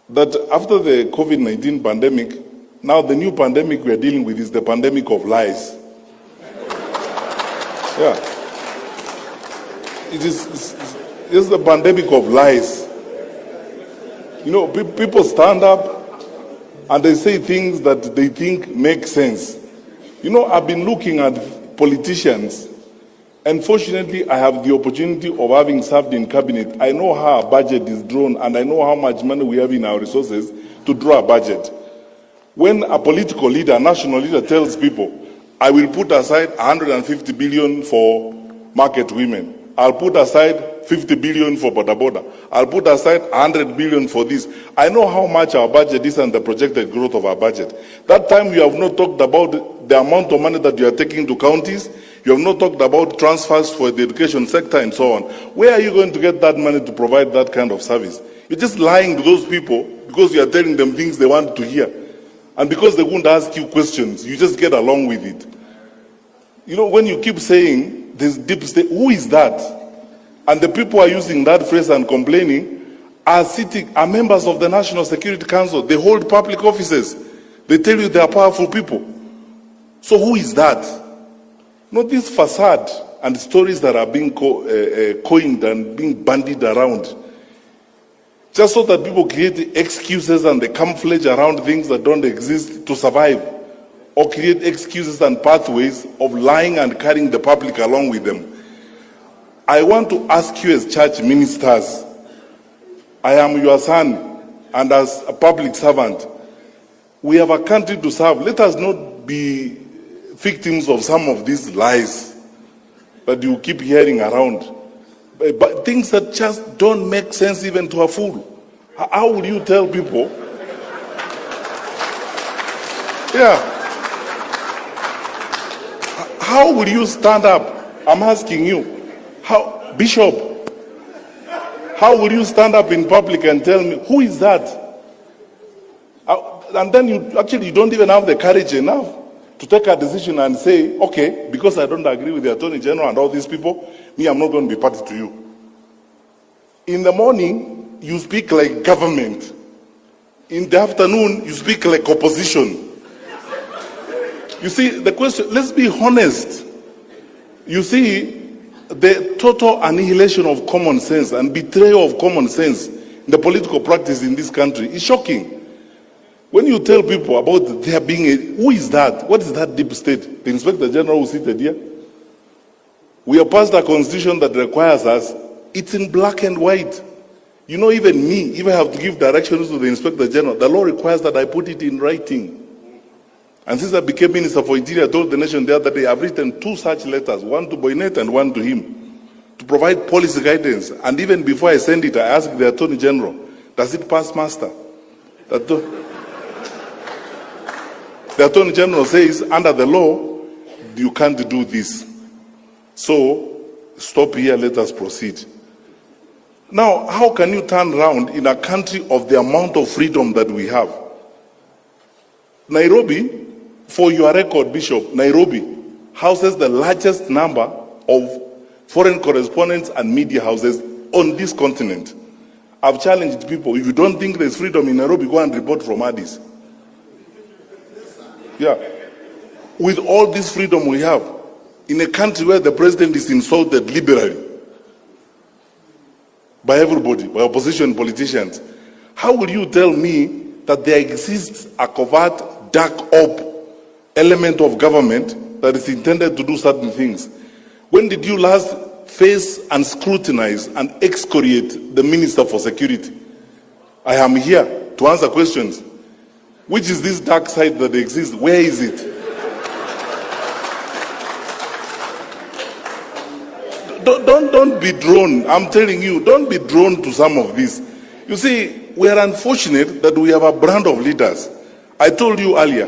that after the COVID-19 pandemic, now the new pandemic we are dealing with is the pandemic of lies. Yeah. It's the pandemic of lies. You know, people stand up and they say things that they think make sense. You know, I've been looking at politicians, and fortunately I have the opportunity of having served in cabinet. I know how our budget is drawn, and I know how much money we have in our resources to draw a budget. When a political leader, a national leader tells people, I will put aside 150 billion for market women, I'll put aside 50 billion for boda boda, I'll put aside 100 billion for this. I know how much our budget is and the projected growth of our budget. That time you have not talked about the amount of money that you are taking to counties, you have not talked about transfers for the education sector and so on. Where are you going to get that money to provide that kind of service? You're just lying to those people because you are telling them things they want to hear. And because they won't ask you questions, you just get along with it. You know, when you keep saying this deep state, who is that? And the people are using that phrase and complaining are members of the National Security Council. They hold public offices. They tell you they are powerful people. So who is that? Not this facade and stories that are being coined and being bandied around, just so that people create excuses and they camouflage around things that don't exist to survive, or create excuses and pathways of lying and carrying the public along with them. I want to ask you as church ministers, I am your son, and as a public servant, we have a country to serve. Let us not be victims of some of these lies that you keep hearing around. But things that just don't make sense even to a fool. How will you tell people? Yeah. How will you stand up? I'm asking you. How, Bishop, how will you stand up in public and tell me, who is that? And then you don't even have the courage enough to take a decision and say, okay, because I don't agree with the Attorney General and all these people, me, I'm not going to be party to you. In the morning, you speak like government. In the afternoon, you speak like opposition. You see, the question, let's be honest. You see, the total annihilation of common sense and betrayal of common sense in the political practice in this country is shocking. When you tell people about there being who is that? What is that deep state? The Inspector General who seated here? We have passed a constitution that requires us, it's in black and white. You know, even me, if I have to give directions to the Inspector General, the law requires that I put it in writing. And since I became Minister for Interior, I told the nation the other day, I've written 2 such letters, one to Boynet and one to him, to provide policy guidance. And even before I send it, I asked the Attorney General, does it pass muster? The Attorney General says, under the law, you can't do this. So, stop here, let us proceed. Now, how can you turn around in a country of the amount of freedom that we have? Nairobi, for your record, Bishop, Nairobi houses the largest number of foreign correspondents and media houses on this continent. I've challenged people, if you don't think there's freedom in Nairobi, go and report from Addis. Yeah. With all this freedom we have, in a country where the president is insulted liberally by everybody, by opposition politicians, how will you tell me that there exists a covert, dark op element of government that is intended to do certain things? When did you last face and scrutinize and excoriate the Minister for Security? I am here to answer questions. Which is this dark side that exists? Where is it? Don't be drawn. I'm telling you, don't be drawn to some of this. You see, we are unfortunate that we have a brand of leaders. I told you earlier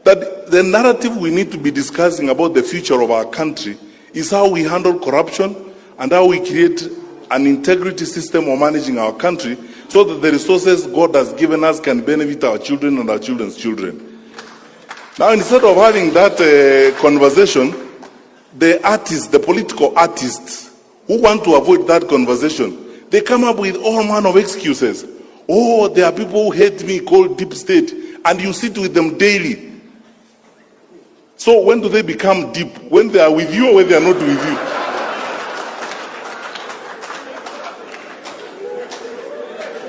that the narrative we need to be discussing about the future of our country is how we handle corruption and how we create an integrity system of managing our country so that the resources God has given us can benefit our children and our children's children. Now, instead of having that conversation, the artists, the political artists who want to avoid that conversation, they come up with all manner of excuses. Oh, there are people who hate me called deep state, and you sit with them daily. So when do they become deep? When they are with you or when they are not with you?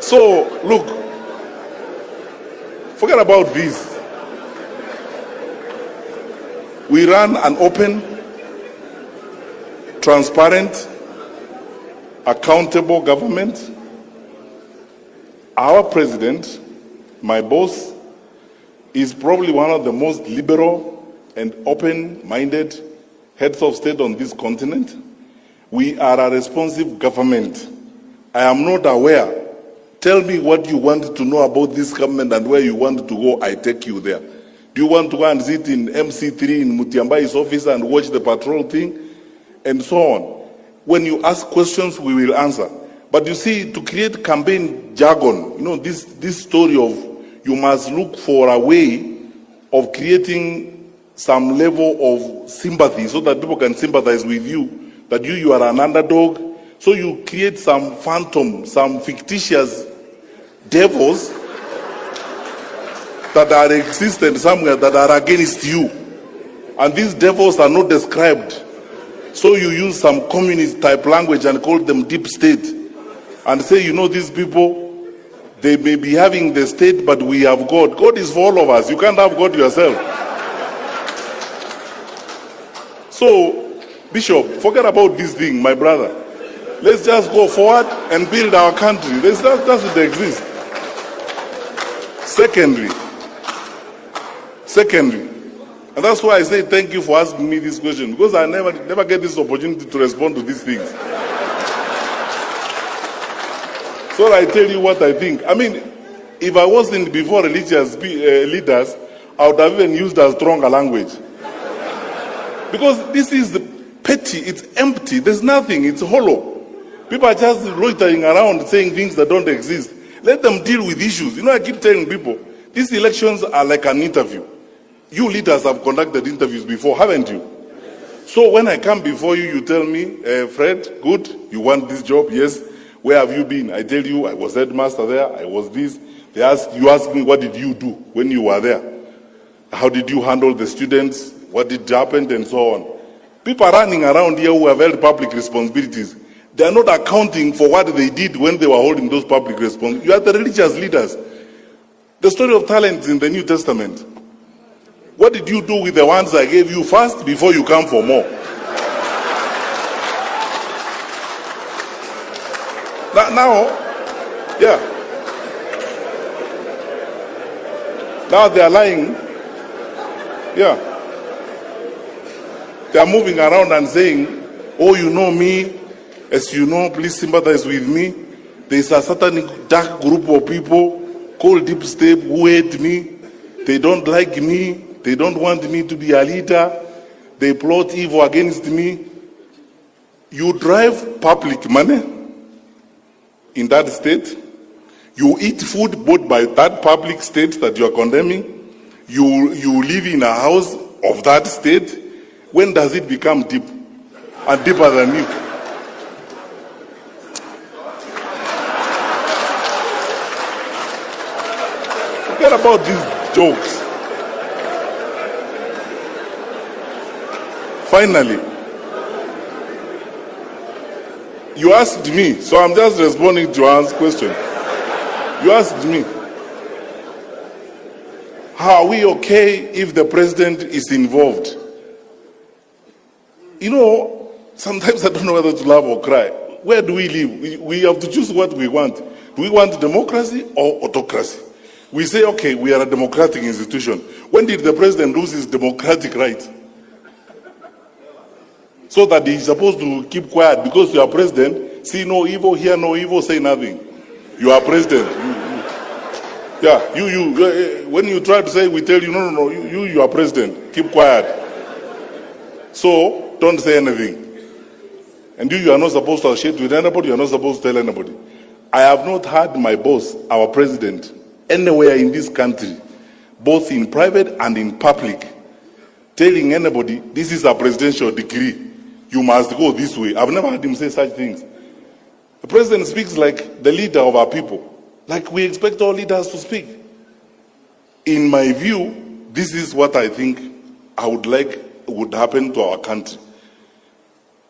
So, look, forget about this. We run an open, transparent, accountable government. Our president, my boss, is probably one of the most liberal and open-minded heads of state on this continent. We are a responsive government. I am not aware. Tell me what you want to know about this government and where you want to go, I take you there. Do you want to go and sit in MC3 in Mutiambai's office and watch the patrol thing? And so on. When you ask questions, we will answer. But you see, to create campaign jargon, you know, this story of you must look for a way of creating some level of sympathy so that people can sympathize with you, that you are an underdog. So you create some phantom, some fictitious devils that are existent somewhere that are against you. And these devils are not described. So you use some communist type language and call them deep state. And say, you know, these people, they may be having the state, but we have God. God is for all of us. You can't have God yourself. So, Bishop, forget about this thing, my brother. Let's just go forward and build our country. That's what exists. Secondly, and that's why I say thank you for asking me this question, because I never get this opportunity to respond to these things. So I tell you what I think. I mean, if I wasn't before religious leaders, I would have even used a stronger language. Because this is petty, it's empty, there's nothing, it's hollow. People are just loitering around saying things that don't exist. Let them deal with issues. You know, I keep telling people, these elections are like an interview. You leaders have conducted interviews before, haven't you? So when I come before you, you tell me, Fred, good, you want this job? Yes. Where have you been? I tell you, I was headmaster there, I was this. You ask me, what did you do when you were there? How did you handle the students? What did happen? And so on. People are running around here who have held public responsibilities. They are not accounting for what they did when they were holding those public responsibilities. You are the religious leaders. The story of talents in the New Testament. What did you do with the ones I gave you first before you come for more? Now, yeah. Now they are lying. Yeah. They are moving around and saying, oh, you know me. As you know, please sympathize with me. There is a certain dark group of people called deep state who hate me. They don't like me. They don't want me to be a leader. They plot evil against me. You drive public money in that state. You eat food bought by that public state that you are condemning. You live in a house of that state. When does it become deep? And deeper than you? Forget about these jokes. Finally, you asked me, so I'm just responding to your question. You asked me, how are we okay if the president is involved? You know, sometimes I don't know whether to laugh or cry. Where do we live? We have to choose what we want. Do we want democracy or autocracy? We say, okay, we are a democratic institution. When did the president lose his democratic rights? So that he's supposed to keep quiet because you are president, see no evil, hear no evil, say nothing. You are president. When you try to say, we tell you, no, you are president, keep quiet. So, don't say anything. And you are not supposed to associate with anybody, you are not supposed to tell anybody. I have not heard my boss, our president, anywhere in this country, both in private and in public, telling anybody, this is a presidential decree. You must go this way. I've never heard him say such things. The president speaks like the leader of our people. like we expect all leaders to speak. In my view, this is what I think I would like would happen to our country.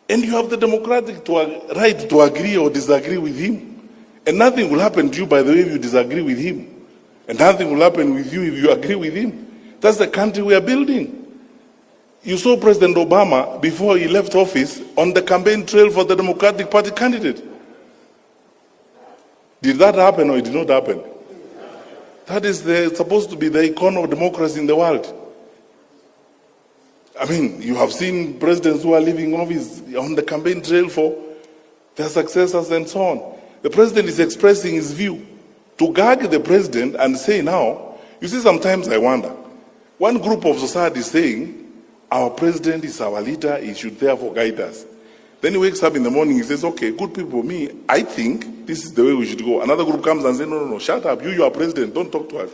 And you have the democratic right to agree or disagree with him. And nothing will happen to you, by the way, if you disagree with him. And nothing will happen with you if you agree with him. That's the country we are building. You saw President Obama, before he left office, on the campaign trail for the Democratic Party candidate. Did that happen or it did not happen? That is supposed to be the icon of democracy in the world. I mean, you have seen presidents who are leaving office on the campaign trail for their successors and so on. The president is expressing his view. To gag the president and say now, you see, sometimes I wonder, one group of society is saying, our president is our leader, he should therefore guide us. Then he wakes up in the morning, he says, okay, good people, me, I think this is the way we should go. Another group comes and says, no, shut up, you are president, don't talk to us.